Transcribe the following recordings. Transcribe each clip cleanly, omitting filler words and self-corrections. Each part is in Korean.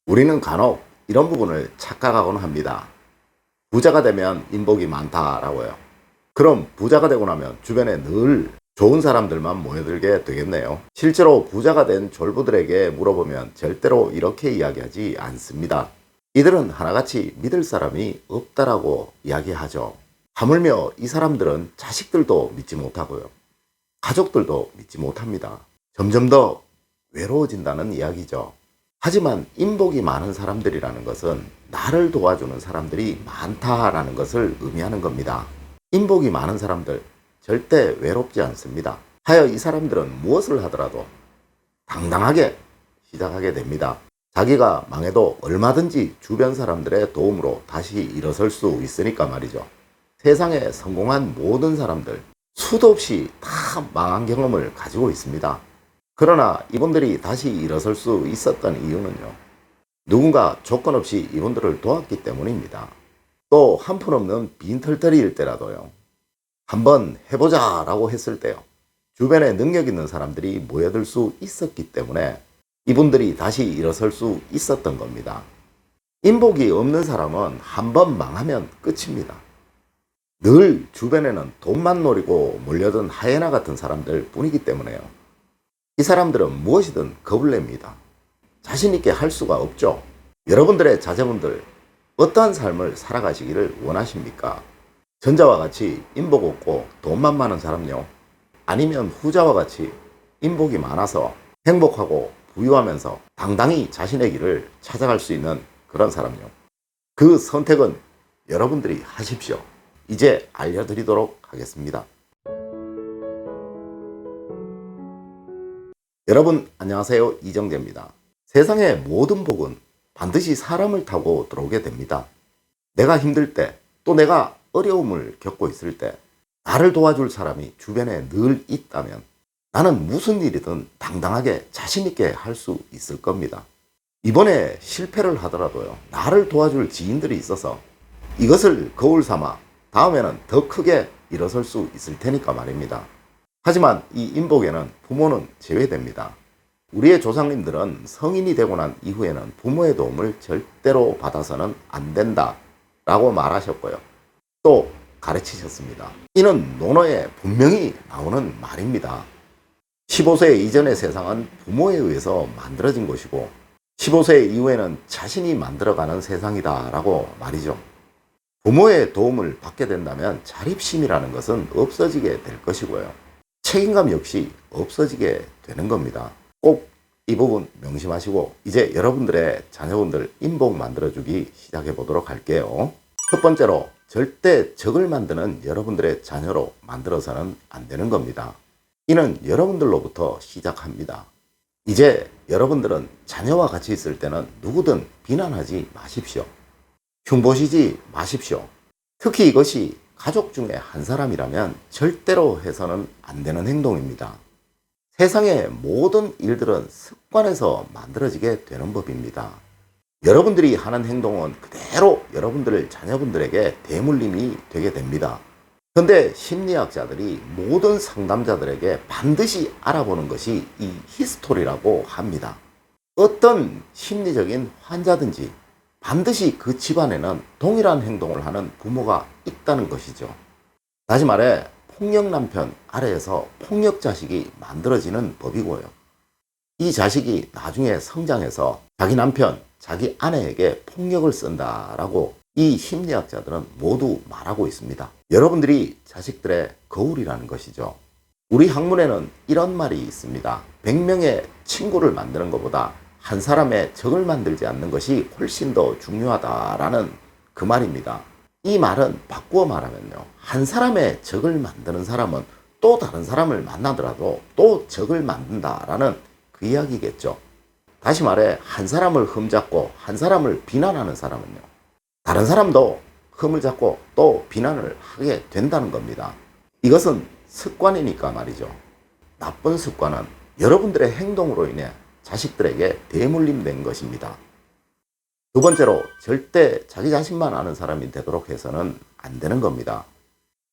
우리는 간혹 이런 부분을 착각하곤 합니다. 부자가 되면 인복이 많다라고요. 그럼 부자가 되고 나면 주변에 늘 좋은 사람들만 모여들게 되겠네요. 실제로 부자가 된 졸부들에게 물어보면 절대로 이렇게 이야기하지 않습니다. 이들은 하나같이 믿을 사람이 없다라고 이야기하죠. 하물며 이 사람들은 자식들도 믿지 못하고요. 가족들도 믿지 못합니다. 점점 더 외로워진다는 이야기죠. 하지만 인복이 많은 사람들이라는 것은 나를 도와주는 사람들이 많다라는 것을 의미하는 겁니다. 인복이 많은 사람들 절대 외롭지 않습니다. 하여 이 사람들은 무엇을 하더라도 당당하게 시작하게 됩니다. 자기가 망해도 얼마든지 주변 사람들의 도움으로 다시 일어설 수 있으니까 말이죠. 세상에 성공한 모든 사람들 수도 없이 다 망한 경험을 가지고 있습니다. 그러나 이분들이 다시 일어설 수 있었던 이유는요. 누군가 조건 없이 이분들을 도왔기 때문입니다. 또 한푼없는 빈털터리일 때라도요. 한번 해보자 라고 했을 때요. 주변에 능력 있는 사람들이 모여들 수 있었기 때문에 이분들이 다시 일어설 수 있었던 겁니다. 인복이 없는 사람은 한번 망하면 끝입니다. 늘 주변에는 돈만 노리고 몰려든 하이에나 같은 사람들 뿐이기 때문에요. 이 사람들은 무엇이든 겁을 냅니다. 자신 있게 할 수가 없죠. 여러분들의 자제분들 어떠한 삶을 살아가시기를 원하십니까? 전자와 같이 인복 없고 돈만 많은 사람요? 아니면 후자와 같이 인복이 많아서 행복하고 부유하면서 당당히 자신의 길을 찾아갈 수 있는 그런 사람요? 그 선택은 여러분들이 하십시오. 이제 알려드리도록 하겠습니다. 여러분 안녕하세요. 이정재입니다. 세상의 모든 복은 반드시 사람을 타고 들어오게 됩니다. 내가 힘들 때, 또 내가 어려움을 겪고 있을 때 나를 도와줄 사람이 주변에 늘 있다면 나는 무슨 일이든 당당하게 자신 있게 할 수 있을 겁니다. 이번에 실패를 하더라도요. 나를 도와줄 지인들이 있어서 이것을 거울 삼아 다음에는 더 크게 일어설 수 있을 테니까 말입니다. 하지만 이 인복에는 부모는 제외됩니다. 우리의 조상님들은 성인이 되고 난 이후에는 부모의 도움을 절대로 받아서는 안 된다 라고 말하셨고요. 또 가르치셨습니다. 이는 논어에 분명히 나오는 말입니다. 15세 이전의 세상은 부모에 의해서 만들어진 것이고 15세 이후에는 자신이 만들어가는 세상이다 라고 말이죠. 부모의 도움을 받게 된다면 자립심이라는 것은 없어지게 될 것이고요. 책임감 역시 없어지게 되는 겁니다. 꼭 이 부분 명심하시고 이제 여러분들의 자녀분들 인복 만들어주기 시작해 보도록 할게요. 첫 번째로 절대 적을 만드는 여러분들의 자녀로 만들어서는 안 되는 겁니다. 이는 여러분들로부터 시작합니다. 이제 여러분들은 자녀와 같이 있을 때는 누구든 비난하지 마십시오. 흉보시지 마십시오. 특히 이것이 가족 중에 한 사람이라면 절대로 해서는 안 되는 행동입니다. 세상의 모든 일들은 습관에서 만들어지게 되는 법입니다. 여러분들이 하는 행동은 그대로 여러분들 자녀분들에게 대물림이 되게 됩니다. 그런데 심리학자들이 모든 상담자들에게 반드시 알아보는 것이 이 히스토리라고 합니다. 어떤 심리적인 환자든지 반드시 그 집안에는 동일한 행동을 하는 부모가 있다는 것이죠. 다시 말해 폭력 남편 아래에서 폭력 자식이 만들어지는 법이고요. 이 자식이 나중에 성장해서 자기 남편, 자기 아내에게 폭력을 쓴다라고 이 심리학자들은 모두 말하고 있습니다. 여러분들이 자식들의 거울이라는 것이죠. 우리 학문에는 이런 말이 있습니다. 100명의 친구를 만드는 것보다 한 사람의 적을 만들지 않는 것이 훨씬 더 중요하다라는 그 말입니다. 이 말은 바꾸어 말하면요. 한 사람의 적을 만드는 사람은 또 다른 사람을 만나더라도 또 적을 만든다라는 그 이야기겠죠. 다시 말해 한 사람을 흠잡고 한 사람을 비난하는 사람은요. 다른 사람도 흠을 잡고 또 비난을 하게 된다는 겁니다. 이것은 습관이니까 말이죠. 나쁜 습관은 여러분들의 행동으로 인해 자식들에게 대물림된 것입니다. 두 번째로 절대 자기 자신만 아는 사람이 되도록 해서는 안 되는 겁니다.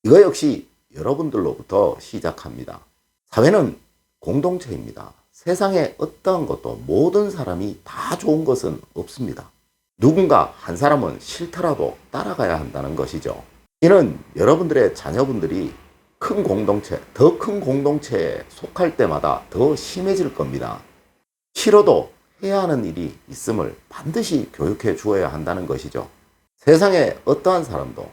이거 역시 여러분들로부터 시작합니다. 사회는 공동체입니다. 세상에 어떠한 것도 모든 사람이 다 좋은 것은 없습니다. 누군가 한 사람은 싫더라도 따라가야 한다는 것이죠. 이는 여러분들의 자녀분들이 큰 공동체, 더 큰 공동체에 속할 때마다 더 심해질 겁니다. 싫어도 해야 하는 일이 있음을 반드시 교육해 주어야 한다는 것이죠. 세상에 어떠한 사람도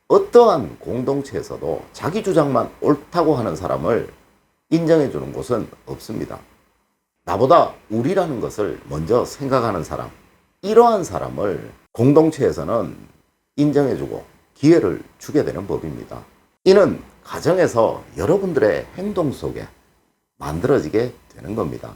어떠한 공동체에서도 자기 주장만 옳다고 하는 사람을 인정해 주는 곳은 없습니다. 나보다 우리라는 것을 먼저 생각하는 사람, 이러한 사람을 공동체에서는 인정해 주고 기회를 주게 되는 법입니다. 이는 가정에서 여러분들의 행동 속에 만들어지게 되는 겁니다.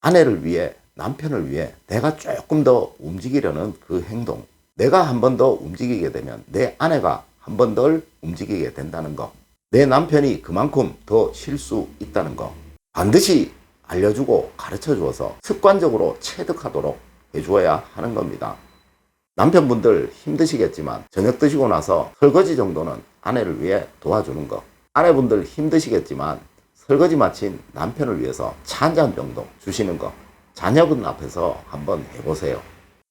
아내를 위해, 남편을 위해 내가 조금 더 움직이려는 그 행동, 내가 한 번 더 움직이게 되면 내 아내가 한 번 더 움직이게 된다는 것, 내 남편이 그만큼 더 쉴 수 있다는 것, 반드시 알려주고 가르쳐 주어서 습관적으로 체득하도록 해주어야 하는 겁니다. 남편분들 힘드시겠지만 저녁 드시고 나서 설거지 정도는 아내를 위해 도와주는 것, 아내분들 힘드시겠지만 설거지 마친 남편을 위해서 차 한 잔 정도 주시는 것, 자녀분 앞에서 한번 해보세요.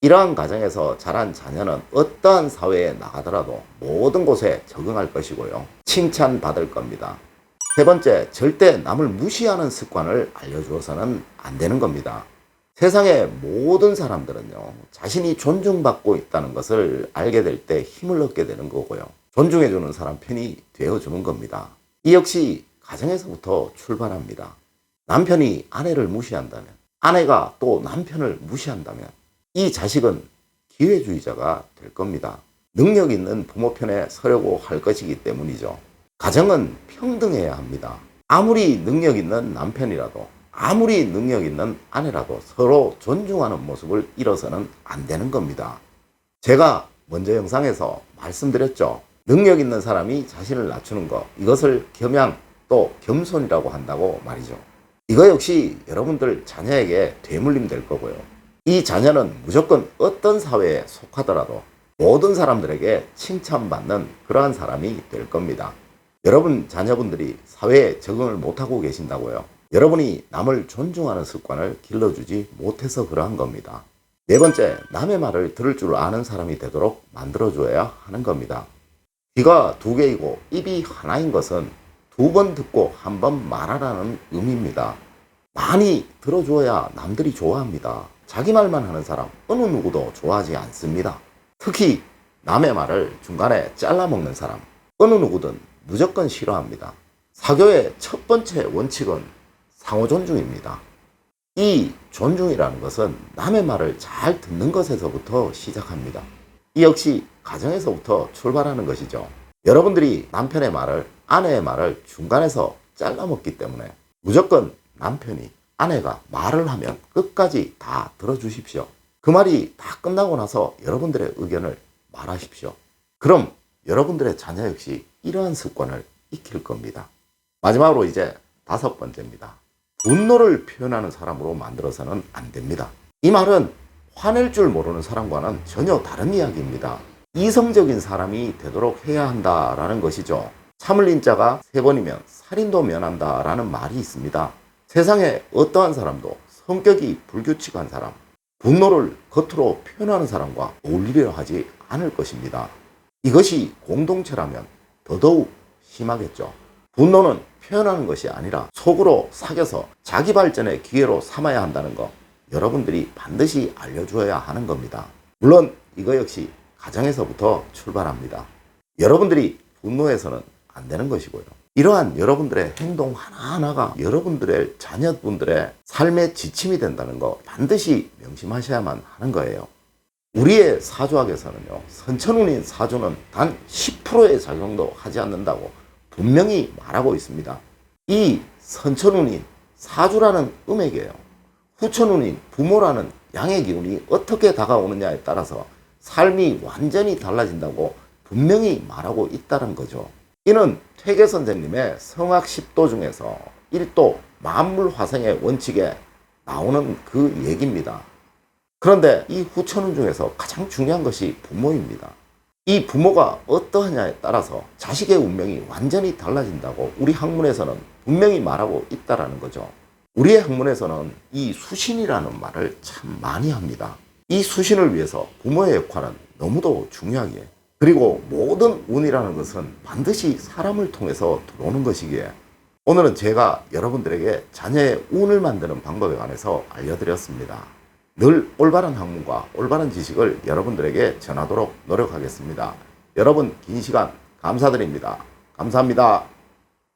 이러한 가정에서 자란 자녀는 어떠한 사회에 나가더라도 모든 곳에 적응할 것이고요. 칭찬받을 겁니다. 세 번째, 절대 남을 무시하는 습관을 알려주어서는 안 되는 겁니다. 세상의 모든 사람들은요, 자신이 존중받고 있다는 것을 알게 될 때 힘을 얻게 되는 거고요. 존중해주는 사람 편이 되어주는 겁니다. 이 역시 가정에서부터 출발합니다. 남편이 아내를 무시한다면, 아내가 또 남편을 무시한다면 이 자식은 기회주의자가 될 겁니다. 능력 있는 부모 편에 서려고 할 것이기 때문이죠. 가정은 평등해야 합니다. 아무리 능력 있는 남편이라도, 아무리 능력 있는 아내라도 서로 존중하는 모습을 잃어서는 안 되는 겁니다. 제가 먼저 영상에서 말씀드렸죠. 능력 있는 사람이 자신을 낮추는 것, 이것을 겸양 또 겸손이라고 한다고 말이죠. 이거 역시 여러분들 자녀에게 되물림 될 거고요. 이 자녀는 무조건 어떤 사회에 속하더라도 모든 사람들에게 칭찬받는 그러한 사람이 될 겁니다. 여러분 자녀분들이 사회에 적응을 못하고 계신다고요. 여러분이 남을 존중하는 습관을 길러주지 못해서 그러한 겁니다. 네 번째, 남의 말을 들을 줄 아는 사람이 되도록 만들어줘야 하는 겁니다. 귀가 두 개이고 입이 하나인 것은 두 번 듣고 한 번 말하라는 의미입니다. 많이 들어줘야 남들이 좋아합니다. 자기 말만 하는 사람 어느 누구도 좋아하지 않습니다. 특히 남의 말을 중간에 잘라먹는 사람 어느 누구든 무조건 싫어합니다. 사교의 첫 번째 원칙은 상호 존중입니다. 이 존중이라는 것은 남의 말을 잘 듣는 것에서부터 시작합니다. 이 역시 가정에서부터 출발하는 것이죠. 여러분들이 남편의 말을, 아내의 말을 중간에서 잘라먹기 때문에 무조건 남편이, 아내가 말을 하면 끝까지 다 들어주십시오. 그 말이 다 끝나고 나서 여러분들의 의견을 말하십시오. 그럼 여러분들의 자녀 역시 이러한 습관을 익힐 겁니다. 마지막으로 이제 다섯 번째입니다. 분노를 표현하는 사람으로 만들어서는 안 됩니다. 이 말은 화낼 줄 모르는 사람과는 전혀 다른 이야기입니다. 이성적인 사람이 되도록 해야 한다라는 것이죠. 참을 인자가 세 번이면 살인도 면한다라는 말이 있습니다. 세상에 어떠한 사람도 성격이 불규칙한 사람, 분노를 겉으로 표현하는 사람과 어울리려 하지 않을 것입니다. 이것이 공동체라면 더더욱 심하겠죠. 분노는 표현하는 것이 아니라 속으로 sak여서 자기 발전의 기회로 삼아야 한다는 것, 여러분들이 반드시 알려주어야 하는 겁니다. 물론 이거 역시 가정에서부터 출발합니다. 여러분들이 분노해서는 안 되는 것이고요. 이러한 여러분들의 행동 하나하나가 여러분들의 자녀분들의 삶의 지침이 된다는 거 반드시 명심하셔야만 하는 거예요. 우리의 사주학에서는요, 선천운인 사주는 단 10%의 작용도 하지 않는다고 분명히 말하고 있습니다. 이 선천운인 사주라는 음액이에요. 후천운인 부모라는 양의 기운이 어떻게 다가오느냐에 따라서 삶이 완전히 달라진다고 분명히 말하고 있다는 거죠. 이는 퇴계 선생님의 성학 10도 중에서 1도 만물화생의 원칙에 나오는 그 얘기입니다. 그런데 이 후천운 중에서 가장 중요한 것이 부모입니다. 이 부모가 어떠하냐에 따라서 자식의 운명이 완전히 달라진다고 우리 학문에서는 분명히 말하고 있다는 거죠. 우리의 학문에서는 이 수신이라는 말을 참 많이 합니다. 이 수신을 위해서 부모의 역할은 너무도 중요하기에, 그리고 모든 운이라는 것은 반드시 사람을 통해서 들어오는 것이기에, 오늘은 제가 여러분들에게 자녀의 운을 만드는 방법에 관해서 알려드렸습니다. 늘 올바른 학문과 올바른 지식을 여러분들에게 전하도록 노력하겠습니다. 여러분 긴 시간 감사드립니다. 감사합니다.